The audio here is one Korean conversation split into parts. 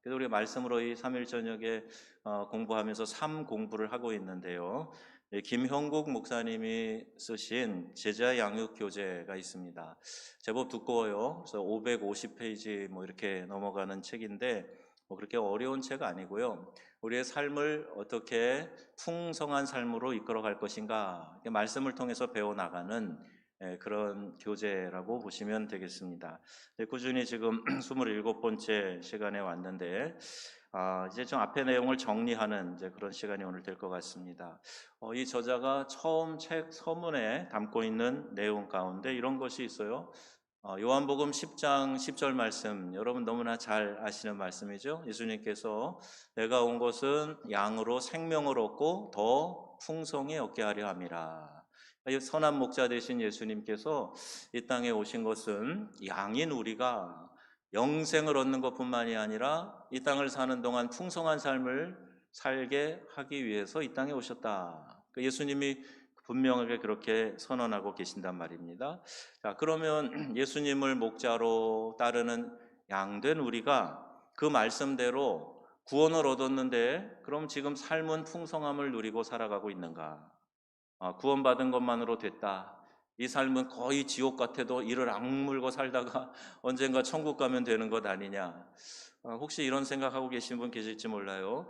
그래서 우리 말씀으로 이 3일 저녁에 공부하면서 삶 공부를 하고 있는데요. 김형국 목사님이 쓰신 제자 양육 교재가 있습니다. 제법 두꺼워요. 그래서 550페이지 뭐 이렇게 넘어가는 책인데 뭐 그렇게 어려운 책 아니고요. 우리의 삶을 어떻게 풍성한 삶으로 이끌어갈 것인가 말씀을 통해서 배워나가는 그런 교재라고 보시면 되겠습니다. 꾸준히 지금 27번째 시간에 왔는데 이제 좀 앞에 내용을 정리하는 이제 그런 시간이 오늘 될 것 같습니다. 이 저자가 처음 책 서문에 담고 있는 내용 가운데 이런 것이 있어요. 요한복음 10장 10절 말씀, 여러분 너무나 잘 아시는 말씀이죠. 예수님께서 내가 온 것은 양으로 생명을 얻고 더 풍성히 얻게 하려 함이라. 이 선한 목자 되신 예수님께서 이 땅에 오신 것은 양인 우리가 영생을 얻는 것뿐만이 아니라 이 땅을 사는 동안 풍성한 삶을 살게 하기 위해서 이 땅에 오셨다. 예수님이 분명하게 그렇게 선언하고 계신단 말입니다. 자, 그러면 예수님을 목자로 따르는 양된 우리가 그 말씀대로 구원을 얻었는데 그럼 지금 삶은 풍성함을 누리고 살아가고 있는가? 구원받은 것만으로 됐다. 이 삶은 거의 지옥 같아도 이를 악물고 살다가 언젠가 천국 가면 되는 것 아니냐. 혹시 이런 생각하고 계신 분 계실지 몰라요.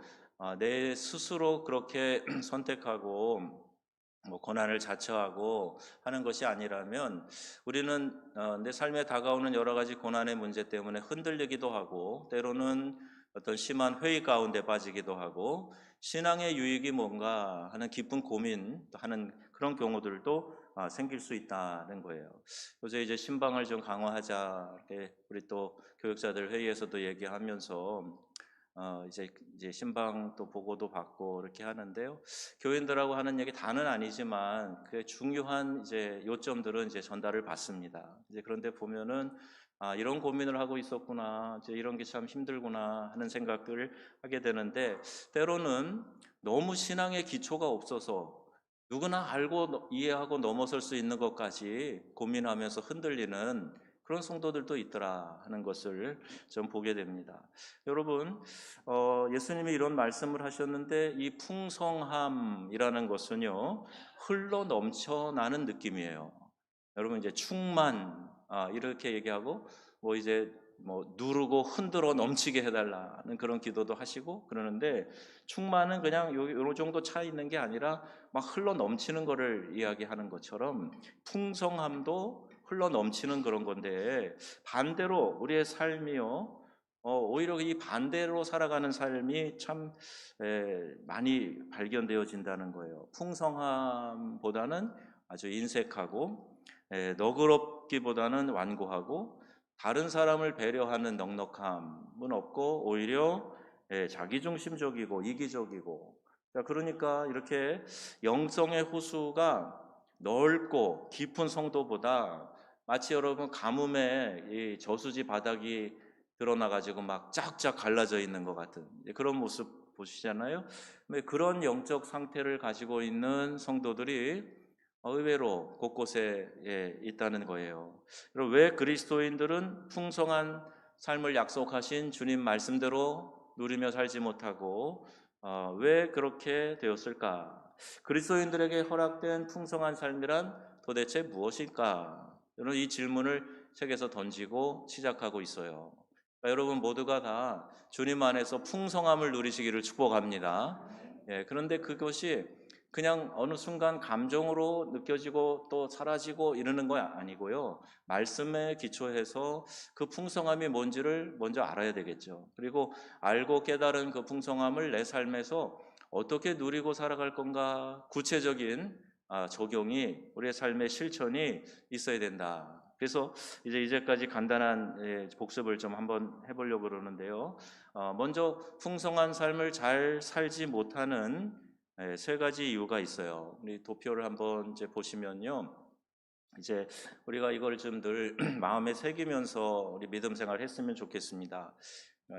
내 스스로 그렇게 선택하고 뭐 고난을 자처하고 하는 것이 아니라면 우리는 내 삶에 다가오는 여러 가지 고난의 문제 때문에 흔들리기도 하고 때로는 어떤 심한 회의 가운데 빠지기도 하고 신앙의 유익이 뭔가 하는 깊은 고민하는 그런 경우들도 생길 수 있다는 거예요. 요새 이제 신방을 좀 강화하자 이렇게 우리 또 교육자들 회의에서도 얘기하면서 이제 신방도 보고도 받고 이렇게 하는데요. 교인들하고 하는 얘기 다는 아니지만 그 중요한 이제 요점들은 이제 전달을 받습니다. 이제 그런데 보면은 이런 고민을 하고 있었구나, 이제 이런 게 참 힘들구나 하는 생각들을 하게 되는데 때로는 너무 신앙의 기초가 없어서 누구나 알고 이해하고 넘어설 수 있는 것까지 고민하면서 흔들리는 그런 성도들도 있더라 하는 것을 좀 보게 됩니다. 여러분, 예수님이 이런 말씀을 하셨는데 이 풍성함이라는 것은요 흘러 넘쳐나는 느낌이에요. 여러분 이제 충만 이렇게 얘기하고 뭐 이제 뭐 누르고 흔들어 넘치게 해달라는 그런 기도도 하시고 그러는데 충만은 그냥 요 정도 차 있는 게 아니라 막 흘러 넘치는 거를 이야기하는 것처럼 풍성함도 흘러 넘치는 그런 건데 반대로 우리의 삶이요 오히려 이 반대로 살아가는 삶이 참 많이 발견되어진다는 거예요. 풍성함보다는 아주 인색하고 너그럽기보다는 완고하고 다른 사람을 배려하는 넉넉함은 없고 오히려 자기중심적이고 이기적이고 자, 그러니까 이렇게 영성의 호수가 넓고 깊은 성도보다 마치 여러분 가뭄에 이 저수지 바닥이 드러나가지고 막 쫙쫙 갈라져 있는 것 같은 그런 모습 보시잖아요. 그런 영적 상태를 가지고 있는 성도들이 의외로 곳곳에 있다는 거예요. 그리고 왜 그리스도인들은 풍성한 삶을 약속하신 주님 말씀대로 누리며 살지 못하고 왜 그렇게 되었을까? 그리스도인들에게 허락된 풍성한 삶이란 도대체 무엇일까? 저는 이 질문을 책에서 던지고 시작하고 있어요. 그러니까 여러분 모두가 다 주님 안에서 풍성함을 누리시기를 축복합니다. 그런데 그것이 그냥 어느 순간 감정으로 느껴지고 또 사라지고 이러는 거 아니고요. 말씀에 기초해서 그 풍성함이 뭔지를 먼저 알아야 되겠죠. 그리고 알고 깨달은 그 풍성함을 내 삶에서 어떻게 누리고 살아갈 건가 구체적인 적용이 우리의 삶의 실천이 있어야 된다. 그래서 이제까지 간단한 복습을 좀 한번 해보려고 그러는데요. 먼저 풍성한 삶을 잘 살지 못하는 세 가지 이유가 있어요. 우리 도표를 한번 이제 보시면요. 이제 우리가 이걸 좀 늘 마음에 새기면서 우리 믿음 생활 했으면 좋겠습니다.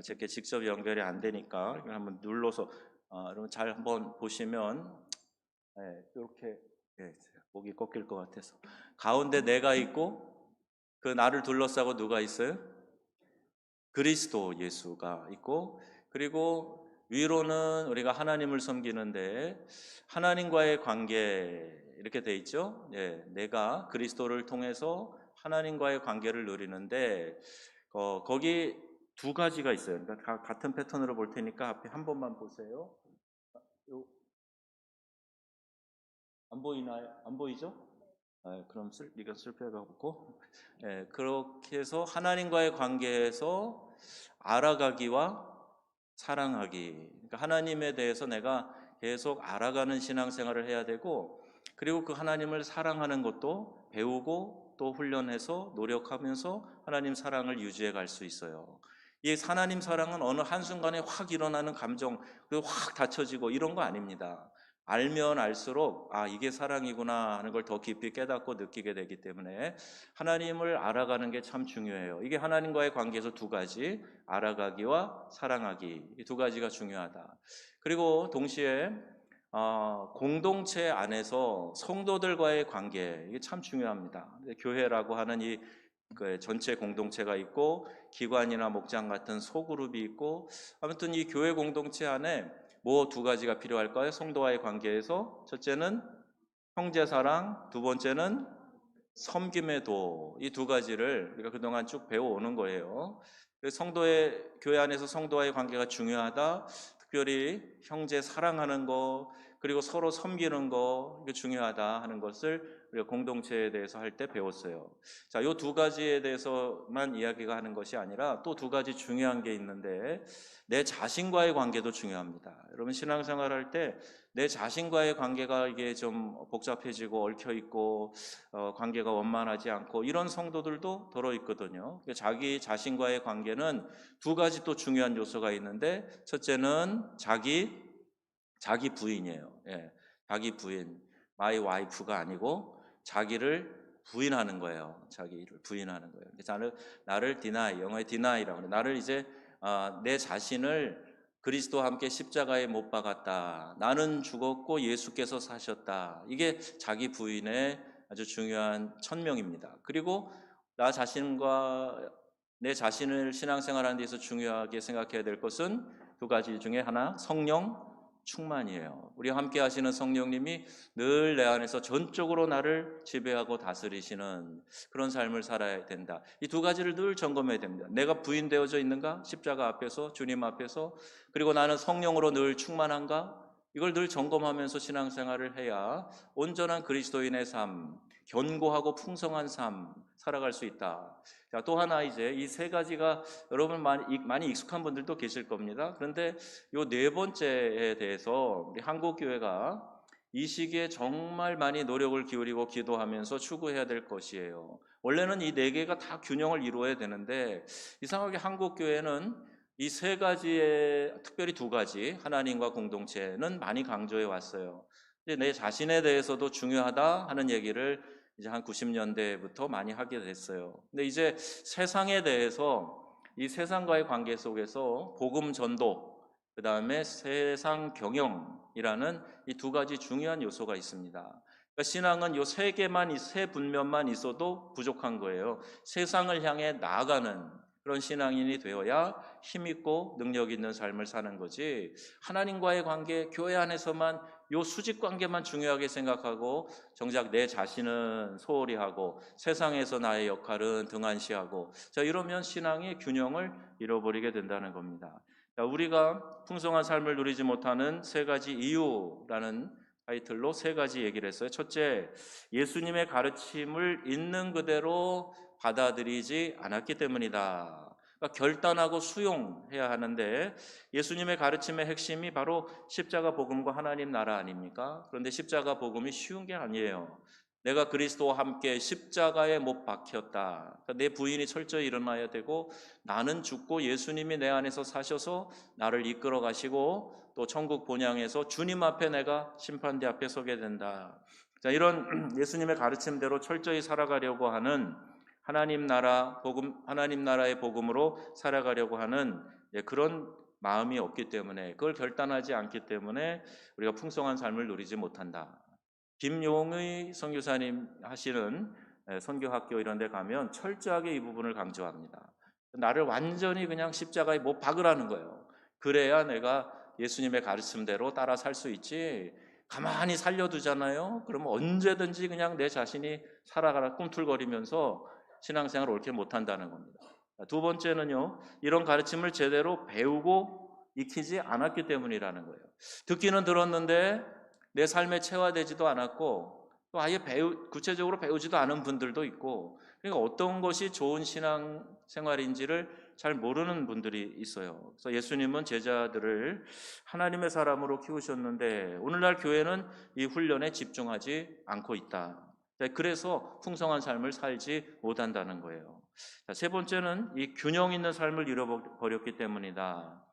제게 직접 연결이 안 되니까 이걸 한번 눌러서 여러분 잘 한번 보시면 이렇게 목이 꺾일 것 같아서 가운데 내가 있고 그 나를 둘러싸고 누가 있어요? 그리스도 예수가 있고, 그리고 위로는 우리가 하나님을 섬기는데 하나님과의 관계 이렇게 돼 있죠. 예, 내가 그리스도를 통해서 하나님과의 관계를 누리는데 거기 두 가지가 있어요. 그러니까 같은 패턴으로 볼 테니까 앞에 한 번만 보세요. 안 보이나요? 안 보이죠? 그럼 이거 슬퍼가고 그렇게 해서 하나님과의 관계에서 알아가기와 사랑하기. 그러니까 하나님에 대해서 내가 계속 알아가는 신앙생활을 해야 되고, 그리고 그 하나님을 사랑하는 것도 배우고 또 훈련해서 노력하면서 하나님 사랑을 유지해 갈 수 있어요. 이 하나님 사랑은 어느 한순간에 확 일어나는 감정, 그리고 확 닫혀지고 이런 거 아닙니다. 알면 알수록 이게 사랑이구나 하는 걸 더 깊이 깨닫고 느끼게 되기 때문에 하나님을 알아가는 게 참 중요해요. 이게 하나님과의 관계에서 두 가지, 알아가기와 사랑하기, 이 두 가지가 중요하다. 그리고 동시에 공동체 안에서 성도들과의 관계, 이게 참 중요합니다. 교회라고 하는 이 전체 공동체가 있고 기관이나 목장 같은 소그룹이 있고, 아무튼 이 교회 공동체 안에 뭐 두 가지가 필요할까요? 성도와의 관계에서 첫째는 형제 사랑, 두 번째는 섬김의 도, 이 두 가지를 우리가 그동안 쭉 배워오는 거예요. 교회 안에서 성도와의 관계가 중요하다. 특별히 형제 사랑하는 거, 그리고 서로 섬기는 거, 이게 중요하다 하는 것을 우리가 공동체에 대해서 할 때 배웠어요. 자, 이 두 가지에 대해서만 이야기가 하는 것이 아니라 또 두 가지 중요한 게 있는데, 내 자신과의 관계도 중요합니다. 여러분 신앙생활 할 때 내 자신과의 관계가 이게 좀 복잡해지고 얽혀 있고 관계가 원만하지 않고 이런 성도들도 더러 있거든요. 자기 자신과의 관계는 두 가지 또 중요한 요소가 있는데, 첫째는 자기 부인이에요. 예, 자기 부인, my wife가 아니고 자기를 부인하는 거예요. 자기를 부인하는 거예요. 나를 deny, 영어의 deny라고 해요. 나를 이제 내 자신을 그리스도와 함께 십자가에 못 박았다. 나는 죽었고 예수께서 사셨다. 이게 자기 부인의 아주 중요한 천명입니다. 그리고 내 자신을 신앙생활하는 데서 중요하게 생각해야 될 것은 두 가지 중에 하나, 성령 충만이에요. 우리와 함께 하시는 성령님이 늘 내 안에서 전적으로 나를 지배하고 다스리시는 그런 삶을 살아야 된다. 이 두 가지를 늘 점검해야 됩니다. 내가 부인되어져 있는가? 십자가 앞에서, 주님 앞에서. 그리고 나는 성령으로 늘 충만한가? 이걸 늘 점검하면서 신앙생활을 해야 온전한 그리스도인의 삶, 견고하고 풍성한 삶 살아갈 수 있다. 자, 또 하나 이제 이 세 가지가 여러분 많이 익숙한 분들도 계실 겁니다. 그런데 이 네 번째에 대해서 우리 한국교회가 이 시기에 정말 많이 노력을 기울이고 기도하면서 추구해야 될 것이에요. 원래는 이 네 개가 다 균형을 이루어야 되는데 이상하게 한국교회는 이 세 가지에, 특별히 두 가지, 하나님과 공동체는 많이 강조해 왔어요. 근데 내 자신에 대해서도 중요하다 하는 얘기를 이제 한 90년대부터 많이 하게 됐어요. 근데 이제 세상에 대해서 이 세상과의 관계 속에서 복음 전도, 그 다음에 세상 경영이라는 이 두 가지 중요한 요소가 있습니다. 그러니까 신앙은 이 세 개만, 이 세 분면만 있어도 부족한 거예요. 세상을 향해 나아가는 그런 신앙인이 되어야 힘있고 능력 있는 삶을 사는 거지, 하나님과의 관계, 교회 안에서만 요 수직 관계만 중요하게 생각하고 정작 내 자신은 소홀히 하고 세상에서 나의 역할은 등한시하고, 자, 이러면 신앙의 균형을 잃어버리게 된다는 겁니다. 자, 우리가 풍성한 삶을 누리지 못하는 세 가지 이유라는 타이틀로 세 가지 얘기를 했어요. 첫째, 예수님의 가르침을 있는 그대로 받아들이지 않았기 때문이다. 그러니까 결단하고 수용해야 하는데, 예수님의 가르침의 핵심이 바로 십자가 복음과 하나님 나라 아닙니까? 그런데 십자가 복음이 쉬운 게 아니에요. 내가 그리스도와 함께 십자가에 못 박혔다. 그러니까 내 부인이 철저히 일어나야 되고, 나는 죽고 예수님이 내 안에서 사셔서 나를 이끌어 가시고 또 천국 본향에서 주님 앞에 내가 심판대 앞에 서게 된다. 자, 이런 예수님의 가르침대로 철저히 살아가려고 하는 하나님 나라의 복음으로 살아가려고 하는 그런 마음이 없기 때문에, 그걸 결단하지 않기 때문에 우리가 풍성한 삶을 누리지 못한다. 김용의 선교사님 하시는 선교학교 이런 데 가면 철저하게 이 부분을 강조합니다. 나를 완전히 그냥 십자가에 못 박으라는 거예요. 그래야 내가 예수님의 가르침대로 따라 살 수 있지. 가만히 살려두잖아요. 그러면 언제든지 그냥 내 자신이 살아가라 꿈틀거리면서 신앙생활을 옳게 못한다는 겁니다. 두 번째는요, 이런 가르침을 제대로 배우고 익히지 않았기 때문이라는 거예요. 듣기는 들었는데 내 삶에 체화되지도 않았고 또 아예 구체적으로 배우지도 않은 분들도 있고, 그러니까 어떤 것이 좋은 신앙생활인지를 잘 모르는 분들이 있어요. 그래서 예수님은 제자들을 하나님의 사람으로 키우셨는데 오늘날 교회는 이 훈련에 집중하지 않고 있다. 그래서 풍성한 삶을 살지 못한다는 거예요. 세 번째는 이 균형 있는 삶을 잃어버렸기 때문이다.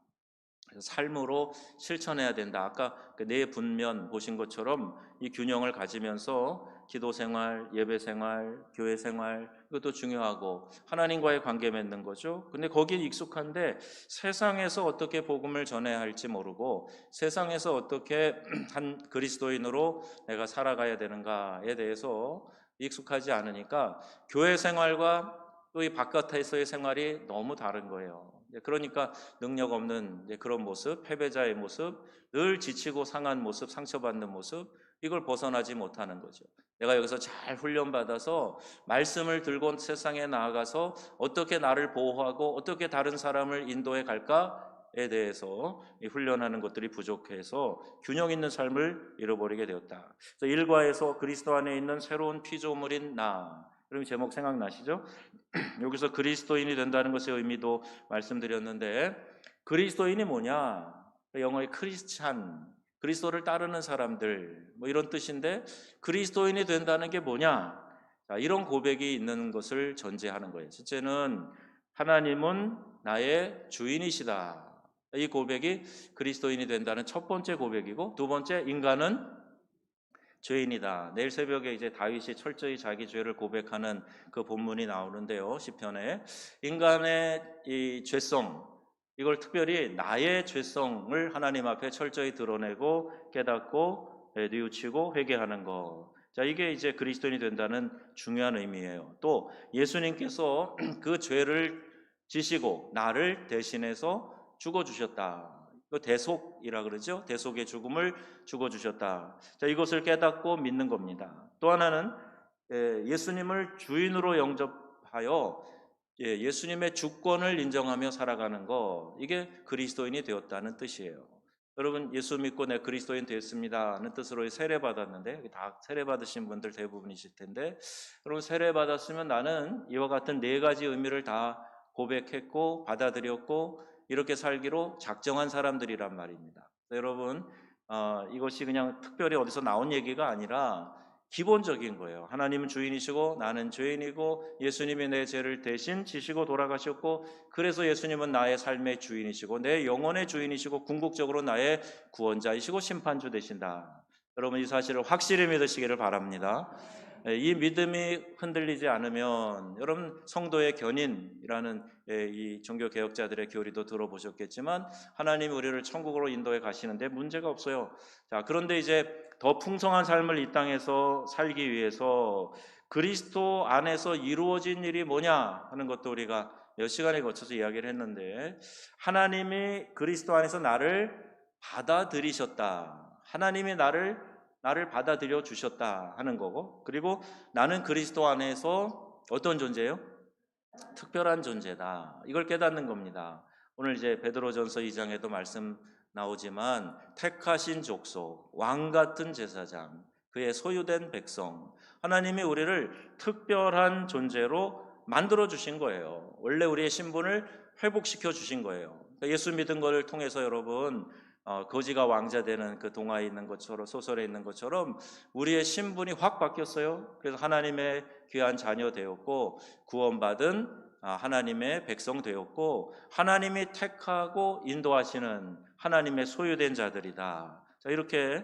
삶으로 실천해야 된다. 아까 네 분면 보신 것처럼 이 균형을 가지면서 기도 생활, 예배 생활, 교회 생활, 이것도 중요하고 하나님과의 관계 맺는 거죠. 근데 거기에 익숙한데 세상에서 어떻게 복음을 전해야 할지 모르고 세상에서 어떻게 한 그리스도인으로 내가 살아가야 되는가에 대해서 익숙하지 않으니까 교회 생활과 또 이 바깥에서의 생활이 너무 다른 거예요. 그러니까 능력 없는 그런 모습, 패배자의 모습, 늘 지치고 상한 모습, 상처받는 모습, 이걸 벗어나지 못하는 거죠. 내가 여기서 잘 훈련받아서 말씀을 들고 세상에 나아가서 어떻게 나를 보호하고 어떻게 다른 사람을 인도해 갈까에 대해서 훈련하는 것들이 부족해서 균형 있는 삶을 잃어버리게 되었다. 그래서 일과에서 그리스도 안에 있는 새로운 피조물인 나, 그럼 제목 생각나시죠? 여기서 그리스도인이 된다는 것의 의미도 말씀드렸는데, 그리스도인이 뭐냐? 영어의 크리스찬, 그리스도를 따르는 사람들, 뭐 이런 뜻인데, 그리스도인이 된다는 게 뭐냐? 자, 이런 고백이 있는 것을 전제하는 거예요. 첫째는 하나님은 나의 주인이시다. 이 고백이 그리스도인이 된다는 첫 번째 고백이고, 두 번째, 인간은 죄인이다. 내일 새벽에 이제 다윗이 철저히 자기 죄를 고백하는 그 본문이 나오는데요. 시편에 인간의 이 죄성, 이걸 특별히 나의 죄성을 하나님 앞에 철저히 드러내고 깨닫고 뉘우치고 회개하는 것. 자, 이게 이제 그리스도인이 된다는 중요한 의미예요. 또 예수님께서 그 죄를 지시고 나를 대신해서 죽어 주셨다. 그 대속이라 그러죠. 대속의 죽음을 죽어 주셨다. 자, 이것을 깨닫고 믿는 겁니다. 또 하나는 예수님을 주인으로 영접하여 예수님의 주권을 인정하며 살아가는 거, 이게 그리스도인이 되었다는 뜻이에요. 여러분, 예수 믿고 내 그리스도인 되었습니다 하는 뜻으로 세례 받았는데, 다 세례 받으신 분들 대부분이실 텐데, 여러분 세례 받았으면 나는 이와 같은 네 가지 의미를 다 고백했고 받아들였고 이렇게 살기로 작정한 사람들이란 말입니다. 여러분, 이것이 그냥 특별히 어디서 나온 얘기가 아니라 기본적인 거예요. 하나님은 주인이시고 나는 죄인이고 예수님이 내 죄를 대신 지시고 돌아가셨고, 그래서 예수님은 나의 삶의 주인이시고 내 영혼의 주인이시고 궁극적으로 나의 구원자이시고 심판주 되신다. 여러분, 이 사실을 확실히 믿으시기를 바랍니다. 이 믿음이 흔들리지 않으면, 여러분 성도의 견인이라는 이 종교 개혁자들의 교리도 들어보셨겠지만 하나님이 우리를 천국으로 인도해 가시는데 문제가 없어요. 자, 그런데 이제 더 풍성한 삶을 이 땅에서 살기 위해서 그리스도 안에서 이루어진 일이 뭐냐 하는 것도 우리가 몇 시간에 거쳐서 이야기를 했는데, 하나님이 그리스도 안에서 나를 받아들이셨다. 하나님이 나를 받아들여 주셨다 하는 거고, 그리고 나는 그리스도 안에서 어떤 존재예요? 특별한 존재다. 이걸 깨닫는 겁니다. 오늘 이제 베드로전서 2장에도 말씀 나오지만 택하신 족속, 왕 같은 제사장, 그의 소유된 백성, 하나님이 우리를 특별한 존재로 만들어 주신 거예요. 원래 우리의 신분을 회복시켜 주신 거예요. 그러니까 예수 믿은 것을 통해서 여러분, 거지가 왕자 되는 그 동화에 있는 것처럼, 소설에 있는 것처럼 우리의 신분이 확 바뀌었어요. 그래서 하나님의 귀한 자녀 되었고 구원받은 하나님의 백성 되었고, 하나님이 택하고 인도하시는 하나님의 소유된 자들이다. 자, 이렇게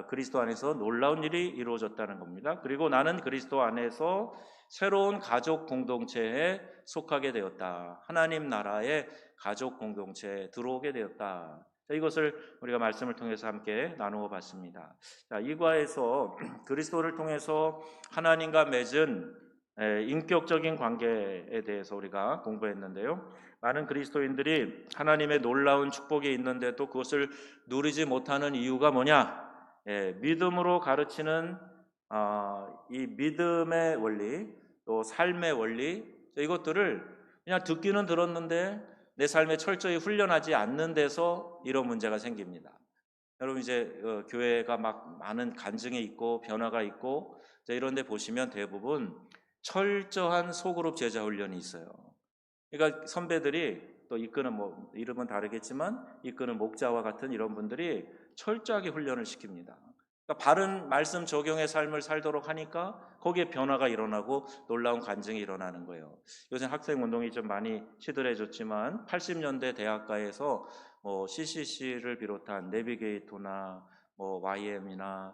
그리스도 안에서 놀라운 일이 이루어졌다는 겁니다. 그리고 나는 그리스도 안에서 새로운 가족 공동체에 속하게 되었다. 하나님 나라의 가족 공동체에 들어오게 되었다. 자, 이것을 우리가 말씀을 통해서 함께 나누어 봤습니다. 자, 이과에서 그리스도를 통해서 하나님과 맺은 인격적인 관계에 대해서 우리가 공부했는데요. 많은 그리스도인들이 하나님의 놀라운 축복이 있는데도 그것을 누리지 못하는 이유가 뭐냐? 믿음으로 가르치는 이 믿음의 원리, 또 삶의 원리, 이것들을 그냥 듣기는 들었는데 내 삶에 철저히 훈련하지 않는 데서 이런 문제가 생깁니다. 여러분 이제 교회가 막 많은 간증이 있고 변화가 있고 이런 데 보시면 대부분 철저한 소그룹 제자 훈련이 있어요. 그러니까 선배들이 또 이끄는 뭐 이름은 다르겠지만 이끄는 목자와 같은 이런 분들이 철저하게 훈련을 시킵니다. 그러니까 바른 말씀 적용의 삶을 살도록 하니까 거기에 변화가 일어나고 놀라운 간증이 일어나는 거예요. 요새 학생 운동이 좀 많이 시들해졌지만 80년대 대학가에서 CCC를 비롯한 내비게이토나 YM이나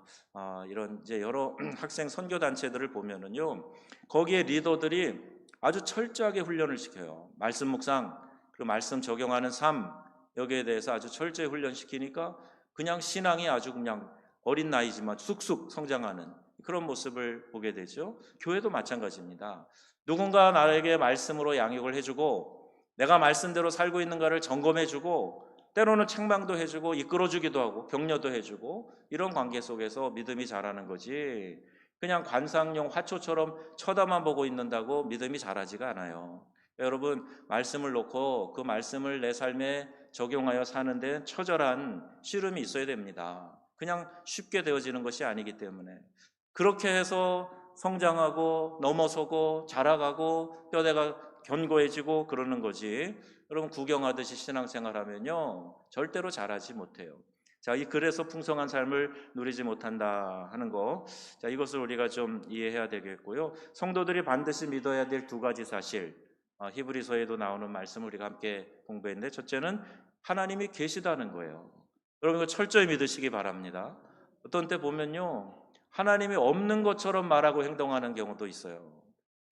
이런 이제 여러 학생 선교 단체들을 보면은요, 거기에 리더들이 아주 철저하게 훈련을 시켜요. 말씀 묵상, 그리고 말씀 적용하는 삶, 여기에 대해서 아주 철저히 훈련시키니까 그냥 신앙이 아주 그냥 어린 나이지만 쑥쑥 성장하는 그런 모습을 보게 되죠. 교회도 마찬가지입니다. 누군가 나에게 말씀으로 양육을 해주고 내가 말씀대로 살고 있는가를 점검해주고 때로는 책망도 해주고 이끌어주기도 하고 격려도 해주고 이런 관계 속에서 믿음이 자라는 거지, 그냥 관상용 화초처럼 쳐다만 보고 있는다고 믿음이 자라지가 않아요. 여러분, 말씀을 놓고 그 말씀을 내 삶에 적용하여 사는데 처절한 씨름이 있어야 됩니다. 그냥 쉽게 되어지는 것이 아니기 때문에 그렇게 해서 성장하고 넘어서고 자라가고 뼈대가 견고해지고 그러는 거지, 여러분 구경하듯이 신앙생활하면요 절대로 자라지 못해요. 자, 이 그래서 풍성한 삶을 누리지 못한다 하는 거, 자, 이것을 우리가 좀 이해해야 되겠고요. 성도들이 반드시 믿어야 될 두 가지 사실, 히브리서에도 나오는 말씀을 우리가 함께 공부했는데, 첫째는 하나님이 계시다는 거예요. 여러분 이거 철저히 믿으시기 바랍니다. 어떤 때 보면요 하나님이 없는 것처럼 말하고 행동하는 경우도 있어요.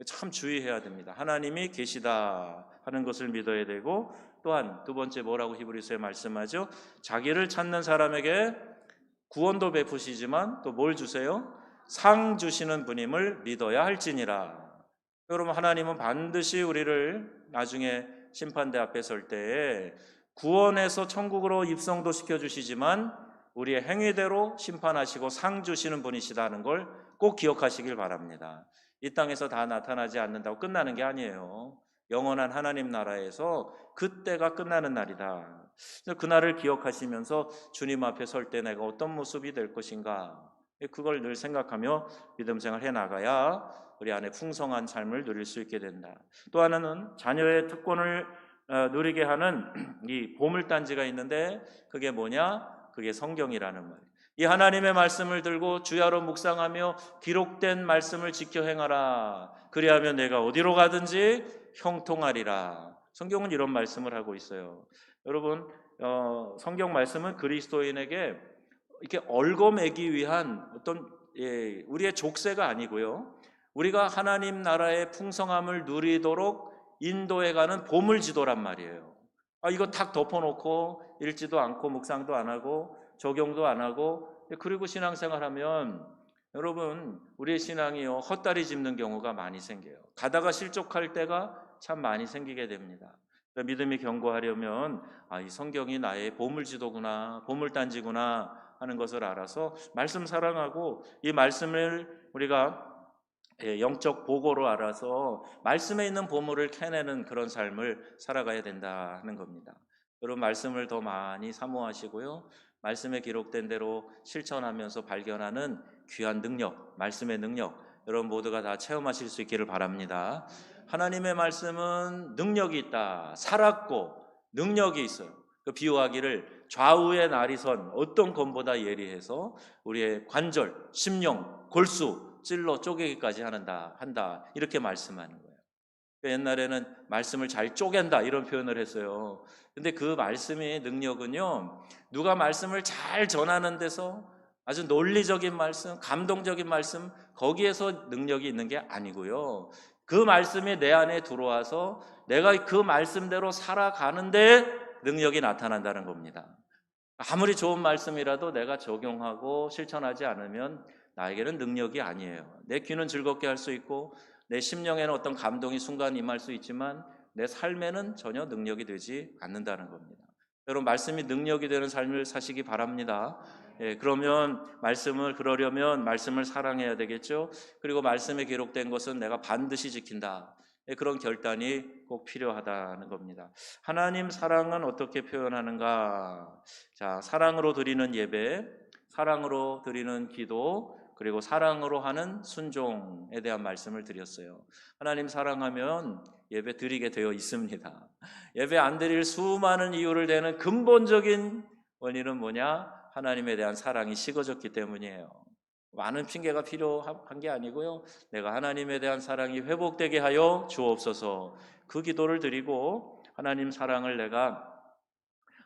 참 주의해야 됩니다. 하나님이 계시다 하는 것을 믿어야 되고, 또한 두 번째 뭐라고 히브리서에 말씀하죠? 자기를 찾는 사람에게 구원도 베푸시지만 또 뭘 주세요? 상 주시는 분임을 믿어야 할지니라. 여러분, 하나님은 반드시 우리를 나중에 심판대 앞에 설 때에 구원해서 천국으로 입성도 시켜주시지만 우리의 행위대로 심판하시고 상 주시는 분이시다는 걸 꼭 기억하시길 바랍니다. 이 땅에서 다 나타나지 않는다고 끝나는 게 아니에요. 영원한 하나님 나라에서 그때가 끝나는 날이다. 그날을 기억하시면서 주님 앞에 설 때 내가 어떤 모습이 될 것인가, 그걸 늘 생각하며 믿음 생활 해나가야 우리 안에 풍성한 삶을 누릴 수 있게 된다. 또 하나는 자녀의 특권을 누리게 하는 이 보물단지가 있는데 그게 뭐냐? 그게 성경이라는 말이에요. 이 하나님의 말씀을 들고 주야로 묵상하며 기록된 말씀을 지켜 행하라. 그리하면 내가 어디로 가든지 형통하리라. 성경은 이런 말씀을 하고 있어요. 여러분, 성경 말씀은 그리스도인에게 이렇게 얽어매기 위한 어떤 우리의 족쇄가 아니고요, 우리가 하나님 나라의 풍성함을 누리도록 인도해가는 보물지도란 말이에요. 이거 탁 덮어놓고 읽지도 않고 묵상도 안 하고 적용도 안 하고 그리고 신앙생활하면 여러분 우리의 신앙이요 헛다리 짚는 경우가 많이 생겨요. 가다가 실족할 때가 참 많이 생기게 됩니다. 믿음이 견고하려면 이 성경이 나의 보물지도구나, 보물단지구나 하는 것을 알아서 말씀 사랑하고 이 말씀을 우리가 영적 보고로 알아서 말씀에 있는 보물을 캐내는 그런 삶을 살아가야 된다 하는 겁니다. 여러분, 말씀을 더 많이 사모하시고요, 말씀에 기록된 대로 실천하면서 발견하는 귀한 능력, 말씀의 능력, 여러분 모두가 다 체험하실 수 있기를 바랍니다. 하나님의 말씀은 능력이 있다. 살았고 능력이 있어요. 그 비유하기를 좌우의 날이선 어떤 검보다 예리해서 우리의 관절, 심령, 골수 찔러 쪼개기까지 한다 이렇게 말씀하는 거예요. 옛날에는 말씀을 잘 쪼갠다 이런 표현을 했어요. 근데 그 말씀의 능력은요, 누가 말씀을 잘 전하는 데서 아주 논리적인 말씀, 감동적인 말씀, 거기에서 능력이 있는 게 아니고요, 그 말씀이 내 안에 들어와서 내가 그 말씀대로 살아가는데 능력이 나타난다는 겁니다. 아무리 좋은 말씀이라도 내가 적용하고 실천하지 않으면 나에게는 능력이 아니에요. 내 귀는 즐겁게 할 수 있고 내 심령에는 어떤 감동이 순간 임할 수 있지만 내 삶에는 전혀 능력이 되지 않는다는 겁니다. 여러분, 말씀이 능력이 되는 삶을 사시기 바랍니다. 그러려면 말씀을 사랑해야 되겠죠. 그리고 말씀에 기록된 것은 내가 반드시 지킨다. 그런 결단이 꼭 필요하다는 겁니다. 하나님 사랑은 어떻게 표현하는가? 자, 사랑으로 드리는 예배, 사랑으로 드리는 기도, 그리고 사랑으로 하는 순종에 대한 말씀을 드렸어요. 하나님 사랑하면 예배 드리게 되어 있습니다. 예배 안 드릴 수많은 이유를 대는 근본적인 원인은 뭐냐? 하나님에 대한 사랑이 식어졌기 때문이에요. 많은 핑계가 필요한 게 아니고요. 내가 하나님에 대한 사랑이 회복되게 하여 주옵소서. 그 기도를 드리고 하나님 사랑을 내가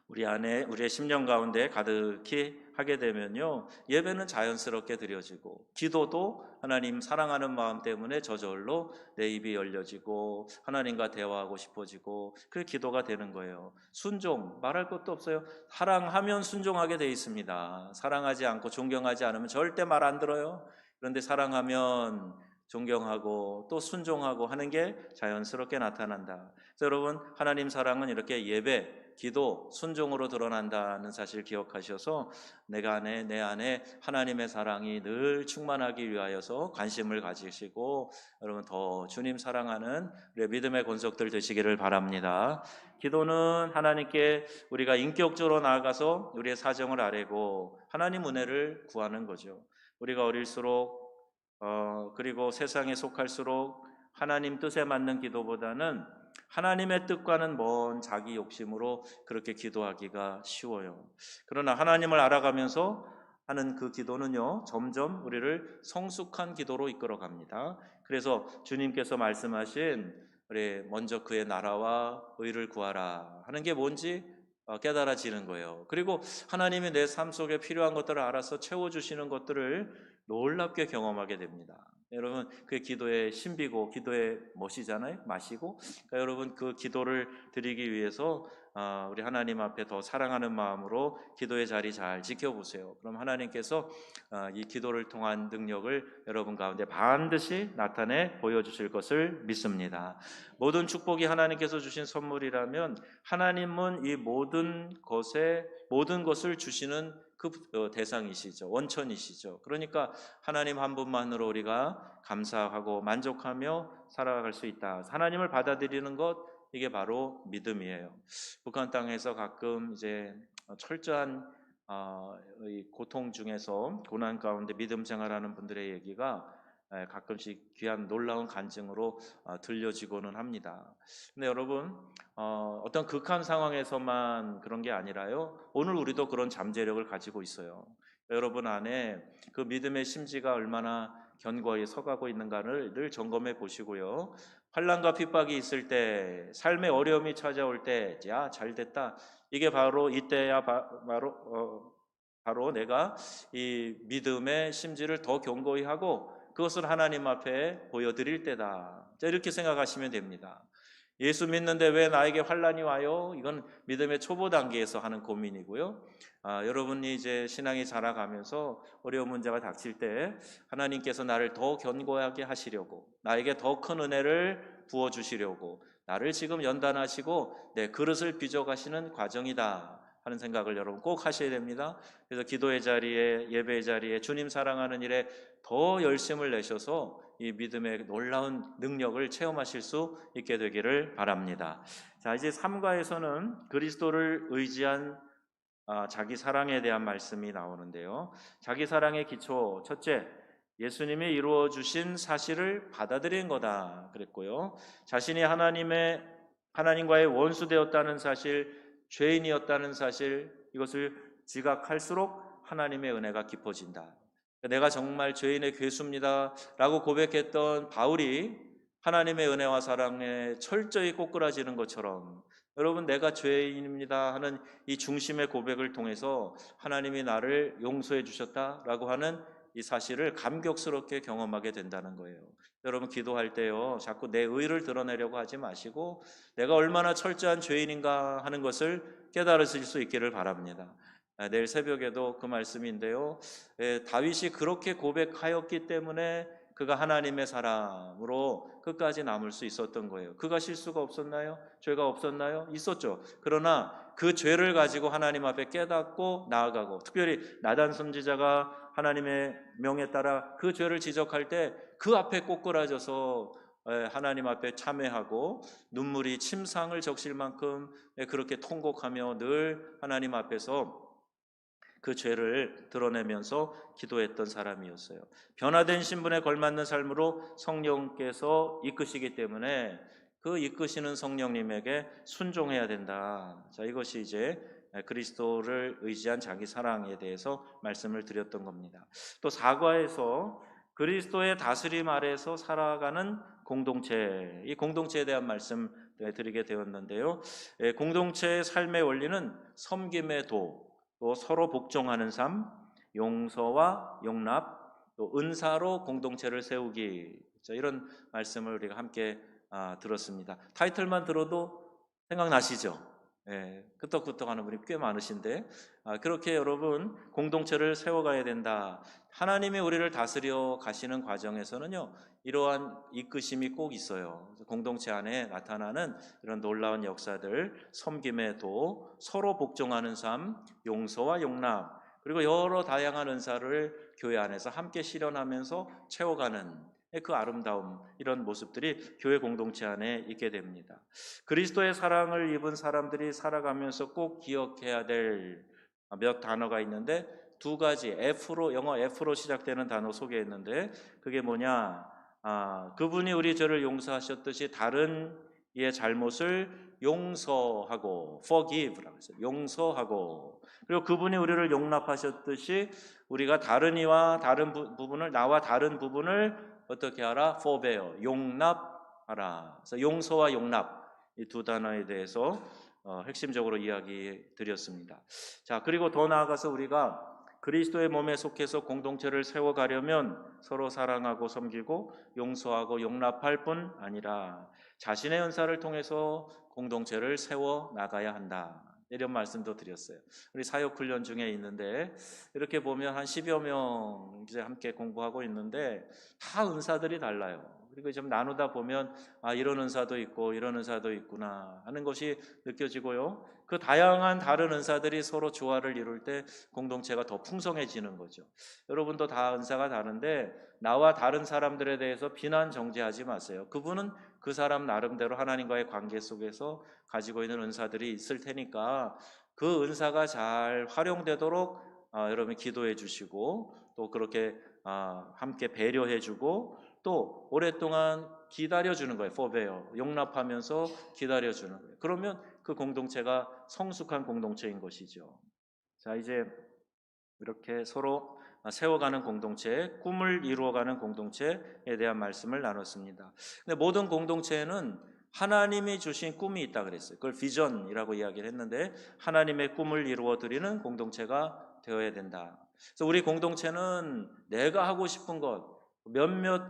우리의 심령 가운데 가득히 하게 되면요, 예배는 자연스럽게 드려지고 기도도 하나님 사랑하는 마음 때문에 저절로 내 입이 열려지고 하나님과 대화하고 싶어지고 그 기도가 되는 거예요. 순종, 말할 것도 없어요. 사랑하면 순종하게 돼 있습니다. 사랑하지 않고 존경하지 않으면 절대 말 안 들어요. 그런데 사랑하면 존경하고 또 순종하고 하는 게 자연스럽게 나타난다. 그래서 여러분, 하나님 사랑은 이렇게 예배, 기도, 순종으로 드러난다는 사실 기억하셔서 내 안에 하나님의 사랑이 늘 충만하기 위하여서 관심을 가지시고 여러분 더 주님 사랑하는 우리의 믿음의 권속들 되시기를 바랍니다. 기도는 하나님께 우리가 인격적으로 나아가서 우리의 사정을 아뢰고 하나님 은혜를 구하는 거죠. 우리가 어릴수록 그리고 세상에 속할수록 하나님 뜻에 맞는 기도보다는 하나님의 뜻과는 먼 자기 욕심으로 그렇게 기도하기가 쉬워요. 그러나 하나님을 알아가면서 하는 그 기도는요, 점점 우리를 성숙한 기도로 이끌어갑니다. 그래서 주님께서 말씀하신 우리 먼저 그의 나라와 의를 구하라 하는 게 뭔지 깨달아지는 거예요. 그리고 하나님이 내 삶 속에 필요한 것들을 알아서 채워주시는 것들을 놀랍게 경험하게 됩니다. 여러분, 그게 기도의 신비고 기도의 멋이잖아요. 맛이고. 그러니까 여러분, 그 기도를 드리기 위해서 우리 하나님 앞에 더 사랑하는 마음으로 기도의 자리 잘 지켜보세요. 그럼 하나님께서 이 기도를 통한 능력을 여러분 가운데 반드시 나타내 보여주실 것을 믿습니다. 모든 축복이 하나님께서 주신 선물이라면 하나님은 이 모든 것을 주시는 그 대상이시죠. 원천이시죠. 그러니까 하나님 한 분만으로 우리가 감사하고 만족하며 살아갈 수 있다. 하나님을 받아들이는 것, 이게 바로 믿음이에요. 북한 땅에서 가끔 이제 철저한 이 고통 중에서 고난 가운데 믿음 생활하는 분들의 얘기가 가끔씩 귀한 놀라운 간증으로 들려지고는 합니다. 근데 여러분, 어떤 극한 상황에서만 그런 게 아니라요, 오늘 우리도 그런 잠재력을 가지고 있어요. 여러분 안에 그 믿음의 심지가 얼마나 견고히 서가고 있는가를 늘 점검해 보시고요. 환난과 핍박이 있을 때, 삶의 어려움이 찾아올 때, 야, 잘 됐다. 이게 바로 이때야 바로 내가 이 믿음의 심지를 더 견고히 하고 그것을 하나님 앞에 보여드릴 때다. 이렇게 생각하시면 됩니다. 예수 믿는데 왜 나에게 환난이 와요? 이건 믿음의 초보 단계에서 하는 고민이고요. 여러분이 이제 신앙이 자라가면서 어려운 문제가 닥칠 때 하나님께서 나를 더 견고하게 하시려고, 나에게 더 큰 은혜를 부어주시려고 나를 지금 연단하시고 내 그릇을 빚어가시는 과정이다 하는 생각을 여러분 꼭 하셔야 됩니다. 그래서 기도의 자리에, 예배의 자리에, 주님 사랑하는 일에 더 열심을 내셔서 이 믿음의 놀라운 능력을 체험하실 수 있게 되기를 바랍니다. 자, 이제 3과에서는 그리스도를 의지한 자기 사랑에 대한 말씀이 나오는데요. 자기 사랑의 기초, 첫째, 예수님이 이루어 주신 사실을 받아들인 거다 그랬고요. 자신이 하나님과의 원수되었다는 사실, 죄인이었다는 사실, 이것을 지각할수록 하나님의 은혜가 깊어진다. 내가 정말 죄인의 괴수입니다 라고 고백했던 바울이 하나님의 은혜와 사랑에 철저히 꼬꾸라지는 것처럼, 여러분, 내가 죄인입니다 하는 이 중심의 고백을 통해서 하나님이 나를 용서해 주셨다라고 하는 이 사실을 감격스럽게 경험하게 된다는 거예요. 여러분, 기도할 때요, 자꾸 내 의를 드러내려고 하지 마시고 내가 얼마나 철저한 죄인인가 하는 것을 깨달으실 수 있기를 바랍니다. 내일 새벽에도 그 말씀인데요, 다윗이 그렇게 고백하였기 때문에 그가 하나님의 사람으로 끝까지 남을 수 있었던 거예요. 그가 실수가 없었나요? 죄가 없었나요? 있었죠. 그러나 그 죄를 가지고 하나님 앞에 깨닫고 나아가고, 특별히 나단 선지자가 하나님의 명에 따라 그 죄를 지적할 때 그 앞에 꼬꾸라져서 하나님 앞에 참회하고 눈물이 침상을 적실 만큼 그렇게 통곡하며 늘 하나님 앞에서 그 죄를 드러내면서 기도했던 사람이었어요. 변화된 신분에 걸맞는 삶으로 성령께서 이끄시기 때문에 그 이끄시는 성령님에게 순종해야 된다. 자, 이것이 이제 그리스도를 의지한 자기 사랑에 대해서 말씀을 드렸던 겁니다. 또 사과에서 그리스도의 다스림 아래에서 살아가는 공동체, 이 공동체에 대한 말씀 드리게 되었는데요. 공동체의 삶의 원리는 섬김의 도, 또 서로 복종하는 삶, 용서와 용납, 또 은사로 공동체를 세우기. 자, 이런 말씀을 우리가 함께 들었습니다. 타이틀만 들어도 생각나시죠? 끄떡끄떡 하는 분이 꽤 많으신데, 그렇게 여러분 공동체를 세워가야 된다. 하나님이 우리를 다스려 가시는 과정에서는요, 이러한 이끄심이 꼭 있어요. 공동체 안에 나타나는 이런 놀라운 역사들, 섬김의 도, 서로 복종하는 삶, 용서와 용납, 그리고 여러 다양한 은사를 교회 안에서 함께 실현하면서 채워가는 그 아름다움, 이런 모습들이 교회 공동체 안에 있게 됩니다. 그리스도의 사랑을 입은 사람들이 살아가면서 꼭 기억해야 될 몇 단어가 있는데, 두 가지, 영어 F로 시작되는 단어 소개했는데, 그게 뭐냐? 그분이 우리 죄를 용서하셨듯이 다른 이의 잘못을 용서하고, forgive라고 했어요. 용서하고, 그리고 그분이 우리를 용납하셨듯이 우리가 다른 이와 다른 부분을, 나와 다른 부분을 어떻게 하라? forbear, 용납하라. 그래서 용서와 용납, 이 두 단어에 대해서 핵심적으로 이야기 드렸습니다. 자, 그리고 더 나아가서 우리가 그리스도의 몸에 속해서 공동체를 세워가려면 서로 사랑하고 섬기고 용서하고 용납할 뿐 아니라 자신의 은사를 통해서 공동체를 세워 나가야 한다. 이런 말씀도 드렸어요. 우리 사역훈련 중에 있는데 이렇게 보면 한 10여 명 이제 함께 공부하고 있는데 다 은사들이 달라요. 그리고 좀 나누다 보면 이런 은사도 있고 이런 은사도 있구나 하는 것이 느껴지고요. 그 다양한 다른 은사들이 서로 조화를 이룰 때 공동체가 더 풍성해지는 거죠. 여러분도 다 은사가 다른데 나와 다른 사람들에 대해서 비난 정죄하지 마세요. 그분은 그 사람 나름대로 하나님과의 관계 속에서 가지고 있는 은사들이 있을 테니까 그 은사가 잘 활용되도록 여러분이 기도해 주시고 또 그렇게 함께 배려해 주고 또 오랫동안 기다려주는 거예요. forbear, 용납하면서 기다려주는 거예요. 그러면 그 공동체가 성숙한 공동체인 것이죠. 자, 이제 이렇게 서로 세워가는 공동체, 꿈을 이루어가는 공동체에 대한 말씀을 나눴습니다. 근데 모든 공동체에는 하나님이 주신 꿈이 있다 그랬어요. 그걸 비전이라고 이야기를 했는데 하나님의 꿈을 이루어드리는 공동체가 되어야 된다. 그래서 우리 공동체는 내가 하고 싶은 것, 몇몇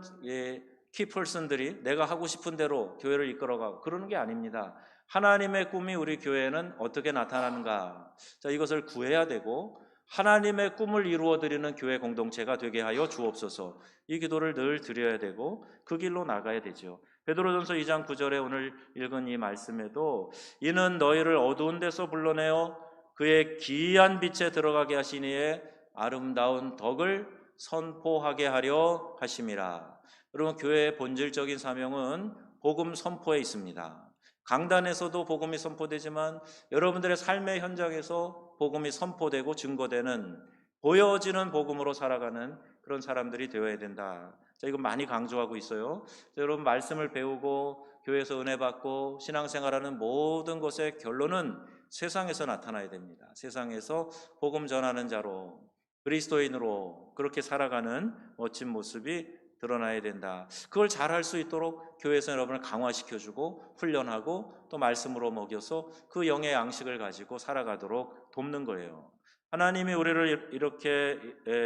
키퍼슨들이 내가 하고 싶은 대로 교회를 이끌어가고 그러는 게 아닙니다. 하나님의 꿈이 우리 교회에는 어떻게 나타나는가? 자, 이것을 구해야 되고 하나님의 꿈을 이루어드리는 교회 공동체가 되게 하여 주옵소서. 이 기도를 늘 드려야 되고 그 길로 나가야 되죠. 베드로전서 2장 9절에 오늘 읽은 이 말씀에도 이는 너희를 어두운 데서 불러내어 그의 기이한 빛에 들어가게 하시니에 아름다운 덕을 선포하게 하려 하심이라. 여러분, 교회의 본질적인 사명은 복음 선포에 있습니다. 강단에서도 복음이 선포되지만 여러분들의 삶의 현장에서 복음이 선포되고 증거되는, 보여지는 복음으로 살아가는 그런 사람들이 되어야 된다. 자, 이거 많이 강조하고 있어요. 자, 여러분, 말씀을 배우고 교회에서 은혜 받고 신앙생활하는 모든 것의 결론은 세상에서 나타나야 됩니다. 세상에서 복음 전하는 자로, 그리스도인으로 그렇게 살아가는 멋진 모습이 드러나야 된다. 그걸 잘할 수 있도록 교회에서 여러분을 강화시켜주고 훈련하고 또 말씀으로 먹여서 그 영의 양식을 가지고 살아가도록 돕는 거예요. 하나님이 우리를 이렇게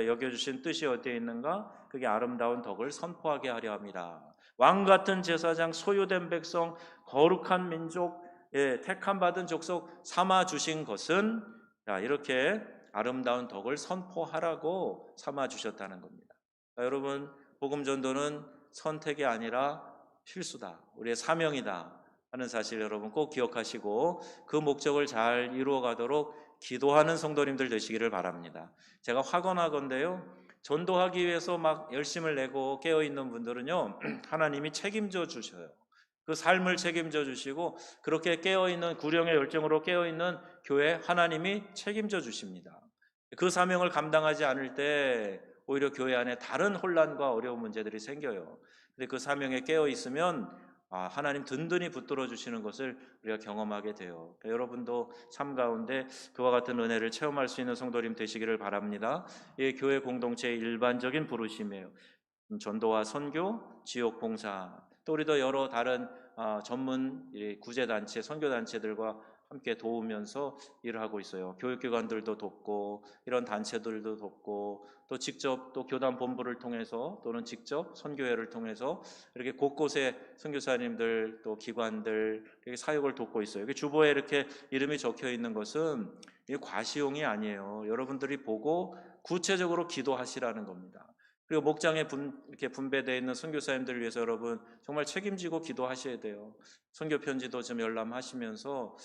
여겨주신 뜻이 어디에 있는가? 그게 아름다운 덕을 선포하게 하려 합니다. 왕같은 제사장, 소유된 백성, 거룩한 민족, 택함 받은 족속 삼아주신 것은 이렇게 아름다운 덕을 선포하라고 삼아주셨다는 겁니다. 여러분, 복음 전도는 선택이 아니라 필수다. 우리의 사명이다 하는 사실 여러분 꼭 기억하시고 그 목적을 잘 이루어 가도록 기도하는 성도님들 되시기를 바랍니다. 제가 확언하건대요. 전도하기 위해서 막 열심을 내고 깨어있는 분들은요. 하나님이 책임져 주셔요. 그 삶을 책임져 주시고 그렇게 깨어있는 구령의 열정으로 깨어있는 교회 하나님이 책임져 주십니다. 그 사명을 감당하지 않을 때 오히려 교회 안에 다른 혼란과 어려운 문제들이 생겨요. 근데 그 사명에 깨어 있으면 하나님 든든히 붙들어 주시는 것을 우리가 경험하게 돼요. 그러니까 여러분도 삶 가운데 그와 같은 은혜를 체험할 수 있는 성도님 되시기를 바랍니다. 이 교회 공동체의 일반적인 부르심이에요. 전도와 선교, 지역 봉사, 또 우리도 여러 다른 전문 구제단체, 선교단체들과 함께 도우면서 일을 하고 있어요. 교육기관들도 돕고 이런 단체들도 돕고 또 직접 또 교단 본부를 통해서 또는 직접 선교회를 통해서 이렇게 곳곳에 선교사님들 또 기관들 이렇게 사역을 돕고 있어요. 주보에 이렇게 이름이 적혀 있는 것은 이게 과시용이 아니에요. 여러분들이 보고 구체적으로 기도하시라는 겁니다. 그리고 목장에 이렇게 분배되어 있는 선교사님들을 위해서 여러분 정말 책임지고 기도하셔야 돼요. 선교 편지도 좀 열람하시면서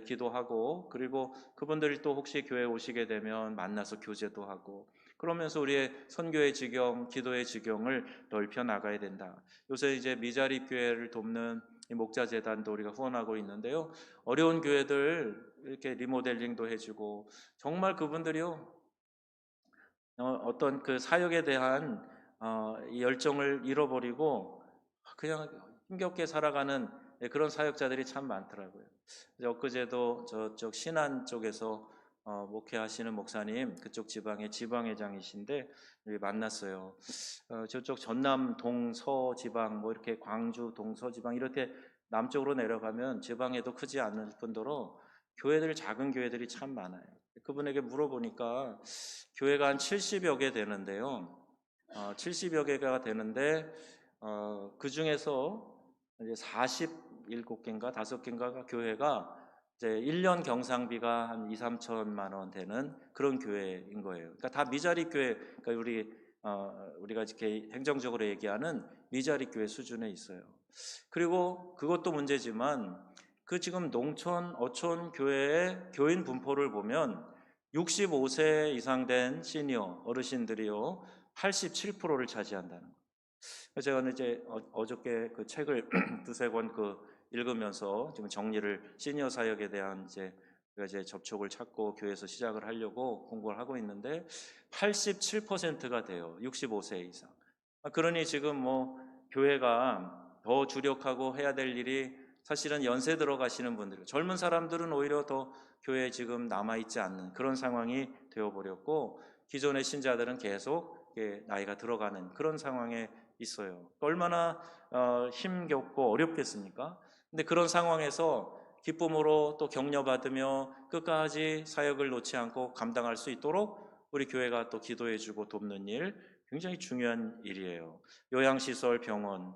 기도하고 그리고 그분들이 또 혹시 교회에 오시게 되면 만나서 교제도 하고 그러면서 우리의 선교의 지경, 기도의 지경을 넓혀 나가야 된다. 요새 이제 미자립 교회를 돕는 이 목자 재단도 우리가 후원하고 있는데요. 어려운 교회들 이렇게 리모델링도 해주고 정말 그분들이요. 어떤 그 사역에 대한 이 열정을 잃어버리고 그냥 힘겹게 살아가는 그런 사역자들이 참 많더라고요. 엊그제도 저쪽 신안 쪽에서 목회하시는 목사님 그쪽 지방의 지방회장이신데 만났어요. 저쪽 전남 동서 지방 뭐 이렇게 광주 동서 지방 이렇게 남쪽으로 내려가면 지방에도 크지 않을 뿐더러 교회들 작은 교회들이 참 많아요. 그분에게 물어보니까 교회가 한 70여 개 되는데요. 70여 개가 되는데 그 중에서 이제 47개인가 5개인가 교회가 이제 1년 경상비가 한 2, 3천만 원 되는 그런 교회인 거예요. 그러니까 다 미자립 교회, 그러니까 우리가 이렇게 행정적으로 얘기하는 미자립 교회 수준에 있어요. 그리고 그것도 문제지만 그 지금 농촌, 어촌 교회의 교인 분포를 보면 65세 이상 된 시니어 어르신들이요 87%를 차지한다는 거예요. 제가 이제 어저께 그 책을 두세 권 읽으면서 지금 정리를 시니어 사역에 대한 이제 접촉을 찾고 교회에서 시작을 하려고 공부를 하고 있는데 87%가 돼요. 65세 이상. 그러니 지금 뭐 교회가 더 주력하고 해야 될 일이 사실은 연세 들어가시는 분들, 젊은 사람들은 오히려 더 교회에 지금 남아있지 않는 그런 상황이 되어버렸고 기존의 신자들은 계속 나이가 들어가는 그런 상황에 있어요. 얼마나 힘겹고 어렵겠습니까? 근데 그런 상황에서 기쁨으로 또 격려받으며 끝까지 사역을 놓지 않고 감당할 수 있도록 우리 교회가 또 기도해주고 돕는 일 굉장히 중요한 일이에요. 요양시설, 병원,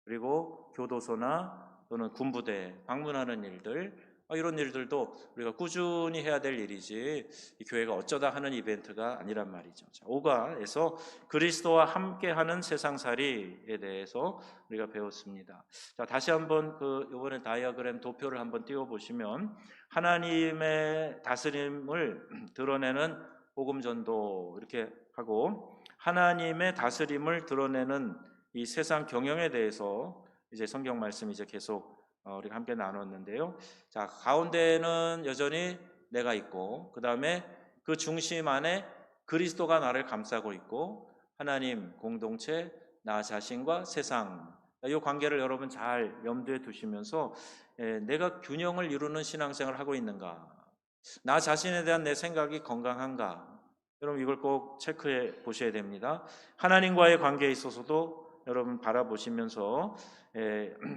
그리고 교도소나 또는 군부대 방문하는 일들 이런 일들도 우리가 꾸준히 해야 될 일이지 이 교회가 어쩌다 하는 이벤트가 아니란 말이죠. 자, 5가에서 그리스도와 함께하는 세상살이에 대해서 우리가 배웠습니다. 자, 다시 한번 이번에 다이어그램 도표를 한번 띄워보시면 하나님의 다스림을 드러내는 복음전도 이렇게 하고 하나님의 다스림을 드러내는 이 세상 경영에 대해서 이제 성경 말씀 이제 계속 우리가 함께 나눴는데요. 자, 가운데는 여전히 내가 있고, 그 다음에 그 중심 안에 그리스도가 나를 감싸고 있고, 하나님, 공동체, 나 자신과 세상. 이 관계를 여러분 잘 염두에 두시면서 내가 균형을 이루는 신앙생활을 하고 있는가? 나 자신에 대한 내 생각이 건강한가? 여러분 이걸 꼭 체크해 보셔야 됩니다. 하나님과의 관계에 있어서도 여러분 바라보시면서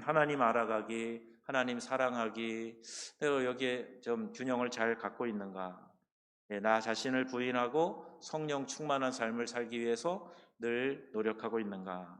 하나님 알아가기, 하나님 사랑하기, 내가 여기에 좀 균형을 잘 갖고 있는가? 나 자신을 부인하고 성령 충만한 삶을 살기 위해서 늘 노력하고 있는가?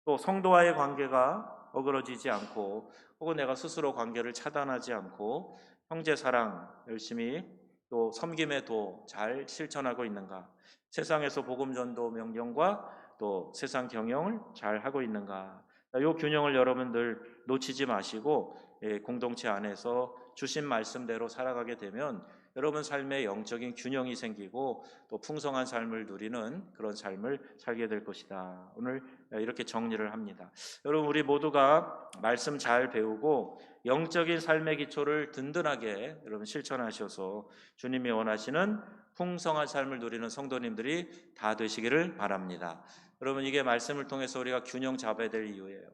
또 성도와의 관계가 어그러지지 않고 혹은 내가 스스로 관계를 차단하지 않고 형제 사랑 열심히 또 섬김의 도 잘 실천하고 있는가? 세상에서 복음 전도 명령과 또 세상 경영을 잘 하고 있는가? 이 균형을 여러분들 놓치지 마시고 공동체 안에서 주신 말씀대로 살아가게 되면 여러분 삶에 영적인 균형이 생기고 또 풍성한 삶을 누리는 그런 삶을 살게 될 것이다. 오늘 이렇게 정리를 합니다. 여러분 우리 모두가 말씀 잘 배우고 영적인 삶의 기초를 든든하게 여러분 실천하셔서 주님이 원하시는 풍성한 삶을 누리는 성도님들이 다 되시기를 바랍니다. 여러분 이게 말씀을 통해서 우리가 균형 잡아야 될 이유예요.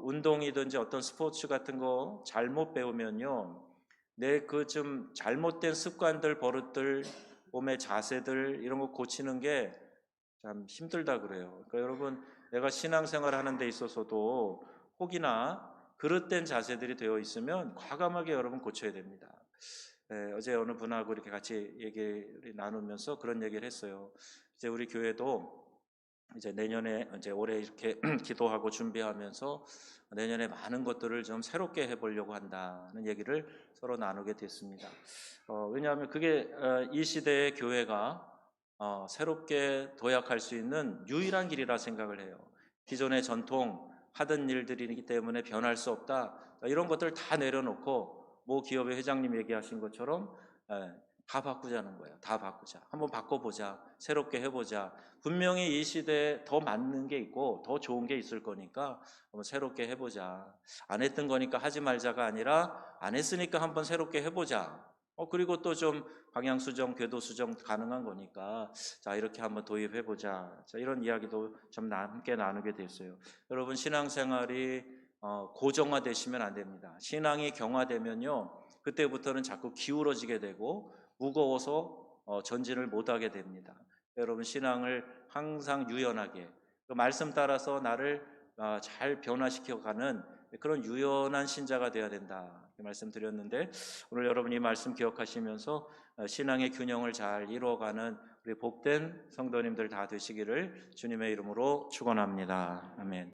운동이든지 어떤 스포츠 같은 거 잘못 배우면요, 내 그 좀 잘못된 습관들, 버릇들, 몸의 자세들 이런 거 고치는 게 참 힘들다 그래요. 그러니까 여러분 내가 신앙생활 하는 데 있어서도 혹이나 그릇된 자세들이 되어 있으면 과감하게 여러분 고쳐야 됩니다. 어제 어느 분하고 이렇게 같이 얘기를 나누면서 그런 얘기를 했어요. 이제 우리 교회도 이제 내년에 이제 올해 이렇게 기도하고 준비하면서 내년에 많은 것들을 좀 새롭게 해보려고 한다는 얘기를 서로 나누게 됐습니다. 왜냐하면 그게 이 시대의 교회가 새롭게 도약할 수 있는 유일한 길이라 생각을 해요. 기존의 전통 하던 일들이기 때문에 변할 수 없다. 이런 것들 다 내려놓고 모 기업의 회장님 얘기하신 것처럼 다 바꾸자는 거예요. 다 바꾸자. 한번 바꿔보자. 새롭게 해보자. 분명히 이 시대에 더 맞는 게 있고 더 좋은 게 있을 거니까 한번 새롭게 해보자. 안 했던 거니까 하지 말자가 아니라 안 했으니까 한번 새롭게 해보자. 그리고 또 좀 방향 수정, 궤도 수정 가능한 거니까 자 이렇게 한번 도입해보자. 자 이런 이야기도 좀 함께 나누게 됐어요. 여러분 신앙생활이 고정화되시면 안 됩니다. 신앙이 경화되면요 그때부터는 자꾸 기울어지게 되고 무거워서 전진을 못하게 됩니다. 여러분 신앙을 항상 유연하게 그 말씀 따라서 나를 잘 변화시켜가는 그런 유연한 신자가 되어야 된다 이렇게 말씀드렸는데 오늘 여러분 이 말씀 기억하시면서 신앙의 균형을 잘 이루어가는 우리 복된 성도님들 다 되시기를 주님의 이름으로 축원합니다. 아멘.